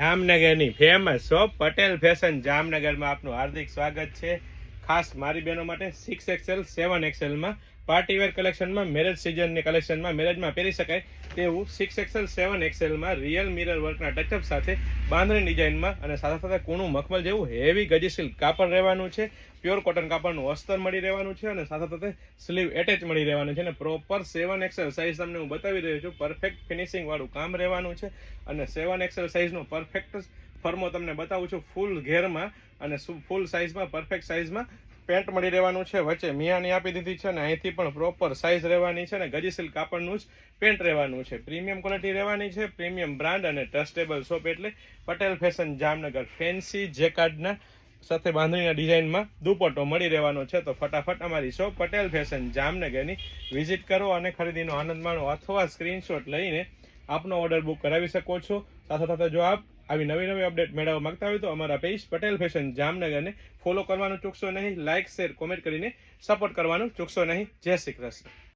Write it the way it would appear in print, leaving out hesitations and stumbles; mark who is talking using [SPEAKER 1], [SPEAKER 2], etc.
[SPEAKER 1] જામનગરની famous shop Patel fashion જામનગરમાં આપનું હાર્દિક સ્વાગત છે। ખાસ મારી બહેનો માટે 6XL 7XL માં પાર્ટીવેર કલેક્શનમાં મેરેજ સિઝનની કલેક્શનમાં મેરેજમાં પહેરી શકાય તેવું 6XL 7XL માં રિયલ મિરર વર્કના ટચઅપ સાથે બાંધણી ડિઝાઇનમાં અને સાથે સાથે કૂણું મખમલ જેવું હેવી ગજી સિલ્ક કાપડ રહેવાનું છે। પ્યોર કોટન કાપડનું અસ્તર મળી રહેવાનું છે અને સાથે સાથે સ્લીવ એટેચ મળી રહેવાનું છે અને પ્રોપર 7XL સાઇઝ તમને હું બતાવી રહ્યો છું। પરફેક્ટ ફિનિશિંગ વાળું કામ રહેવાનું છે અને 7XL સાઇઝનો પરફેક્ટ ફર્મો તમને બતાવું છું ફૂલ ઘેરમાં અને ફૂલ સાઇઝમાં પરફેક્ટ સાઇઝમાં પેન્ટ મળી રહેવાનું છે। વચ્ચે મિયાની આપી દીધી છે અને અહીંથી પણ પ્રોપર સાઇઝ રહેવાની છે અને ગજી સિલ્ક કાપડનું જ પેન્ટ રહેવાનું છે। પ્રીમિયમ ક્વોલિટી રહેવાની છે, પ્રીમિયમ બ્રાન્ડ અને ટ્રસ્ટેબલ શોપ એટલે પટેલ ફેશન જામનગર। ફેન્સી જેકાર્ડના સાથે બાંધણીના ડિઝાઇનમાં દુપટ્ટો મળી રહેવાનો છે। તો ફટાફટ અમારી શોપ પટેલ ફેશન જામનગરની વિઝિટ કરો અને ખરીદીનો આનંદ માણો અથવા સ્ક્રીનશોટ લઈને આપનો ઓર્ડર બુક કરાવી શકો છો। સાથે સાથે જો આપ આવી નવી અપડેટ મેળવવા માંગતા હોય તો અમારા પેજ પટેલ ફેશન જામનગરને ફોલો કરવાનું ચૂકશો નહીં। લાઇક, શેર, કોમેન્ટ કરીને સપોર્ટ કરવાનું ચૂકશો નહીં। જય શ્રી કૃષ્ણ।